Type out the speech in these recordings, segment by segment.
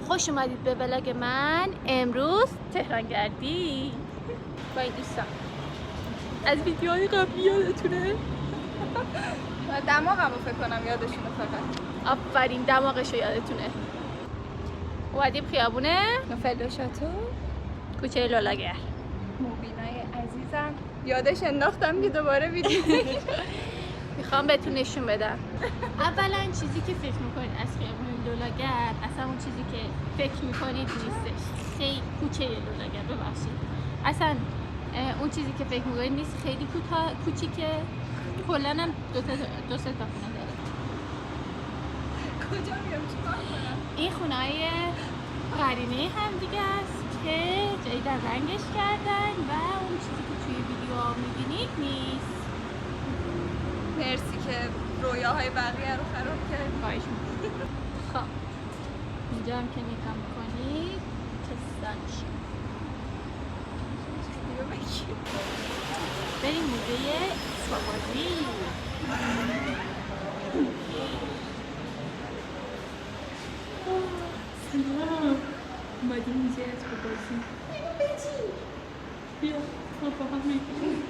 خوش اومدید به ولاگ من. امروز تهران گردی با این دوستان. از ویدیوهای قبلی یادتونه؟ دماغم رو فکر کنم یادشونه فقط. آفرین، دماغش رو یادتونه. اومدیم خیابونه نوفل شاتو، کوچه لالاگر. مبینای عزیزم یادش انداختم که دوباره ویدیو میخوام بهتون نشون بدم. اولا چیزی که فکر میکنید از خیابون لالاگر اصلا اون چیزی که فکر میکنید نیستش. خیلی کوچه لالاگر، ببخشید، اصلا اون چیزی که فکر میکنید نیست. خیلی کوچیکه. کلا هم دو سه تا خونه داره. کجا میام چیکار کنم؟ این خونه‌های قرینه هم دیگه است که جدیدن رنگش کردن و اون چیزی که توی ویدیو میبینید نیست. مرسی که رویاهای بقیه رو خراب کردی. خواهش می‌کنم. خب اینجا هم که نگاه میکنید که سانشین. بریم موزه اسباب‌بازی. سلام، اومدیم موزه اسباب‌بازی. بیا ما با هم میگیم.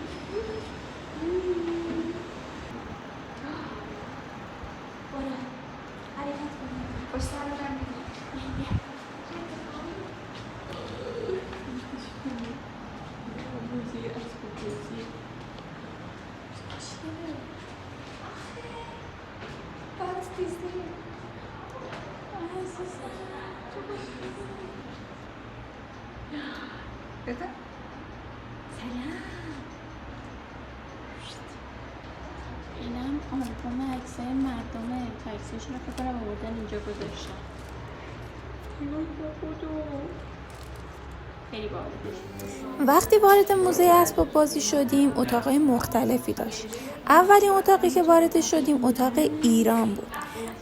اینم آلبوم عکسای مردمه که عکساشون رو فکر کنم آوردن اینجا گذاشتن. خیلی باحال. وقتی وارد موزه اسباب بازی شدیم اتاقای مختلفی داشت. اولین اتاقی که وارد شدیم اتاق ایران بود.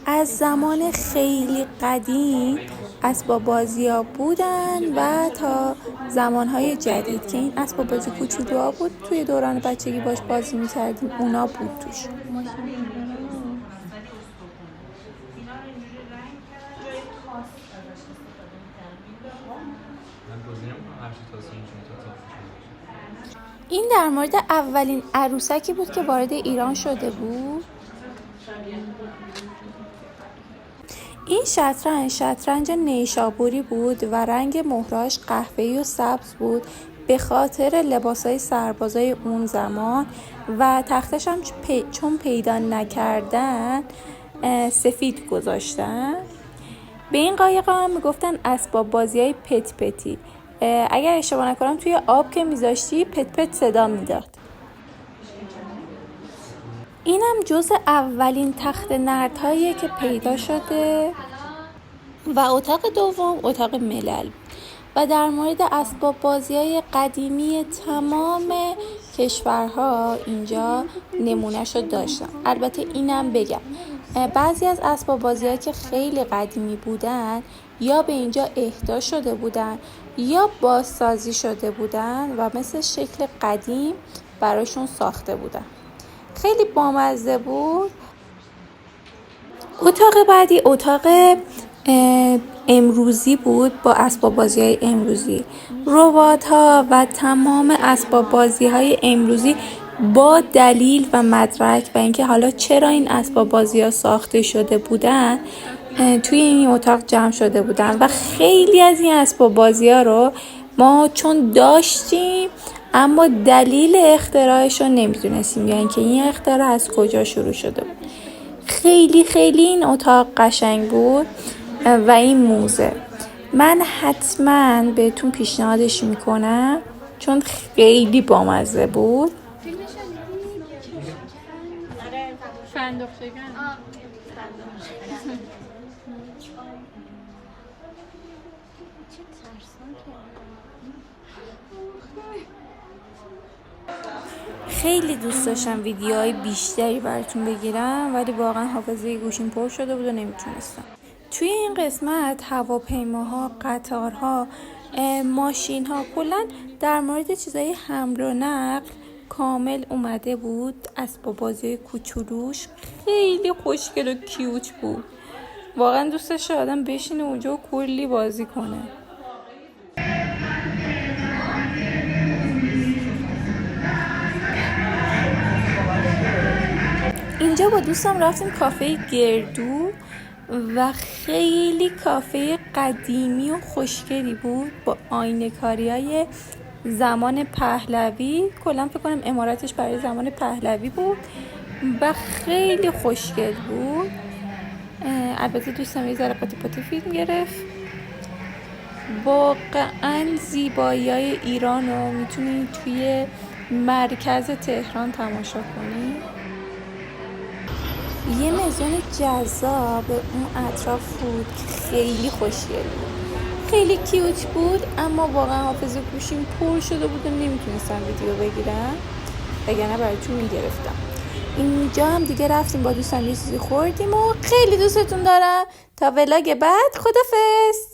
از زمان خیلی قدیم اسباب بازی‌ها بودن و تا زمانهای جدید که این اسباب بازی کوچولوها بود توی دوران بچگی باش بازی می‌کردیم اونا بود توش. این در مورد اولین عروسکی بود که وارد ایران شده بود. این شطرنج نیشابوری بود و رنگ مهرش قهوه‌ای و سبز بود به خاطر لباسای سربازای اون زمان و تختش هم چون پیدا نکردن سفید گذاشتن. به این قایقا هم میگفتن اسباب بازیای پت پتی. اگر اشتباه نکنم توی آب که میذاشتی پت پت صدا میداد. اینم جز اولین تخت نردهاییه که پیدا شده و اتاق دوم اتاق ملل و در مورد اسباب بازی‌های قدیمی تمام کشورها اینجا نمونه‌شو داشتم. البته اینم بگم بعضی از اسباب بازی‌ها که خیلی قدیمی بودن یا به اینجا اهدا شده بودن یا بازسازی شده بودن و مثل شکل قدیم براشون ساخته بودن. خیلی بامزه بود. اتاق بعدی اتاق امروزی بود با اسباب بازی‌های امروزی، ربات‌ها و تمام اسباب بازی‌های امروزی با دلیل و مدرک و اینکه حالا چرا این اسباب بازی‌ها ساخته شده بودن توی این اتاق جمع شده بودن و خیلی از این اسباب بازی‌ها رو ما چون داشتیم اما دلیل اختراعش رو نمیدونستیم، یعنی که این اختراع از کجا شروع شده بود. خیلی این اتاق قشنگ بود و این موزه من حتما بهتون پیشنهادش میکنم چون خیلی بامزه بود. خیلی دوست داشتم ویدیوهای بیشتری براتون بگیرم ولی واقعا حافظه گوشیم پر شده بود و نمیتونستم. توی این قسمت هواپیماها، قطارها، ماشینها، کلا در مورد چیزای حمل و نقل کامل اومده بود. اسباب بازی کوچولوش خیلی خوشگل و کیوت بود. واقعا دوست داشته آدم بشینه اونجا و کلی بازی کنه. اینجا با دوستم رفتیم کافه گردو و خیلی کافه قدیمی و خوشگلی بود با آینه کاری های زمان پهلوی. کلا فکر کنم عمارتش برای زمان پهلوی بود و خیلی خوشگل بود. البته دوستم یه ذره قاطی پاتی فیلم گرفت. واقعا زیبایی های ایران رو میتونید توی مرکز تهران تماشا کنید. یه مزون جذاب اون اطراف بود که خیلی خوشگل بود، خیلی کیوت بود، اما واقعا حافظه گوشیم پر شده بود و نمیتونستم ویدیو بگیرم، وگرنه براتون میگرفتم. اینجا هم دیگه رفتیم با دوستم یه چیزی خوردیم و خیلی دوستتون دارم. تا ولاگ بعد، خدافظ.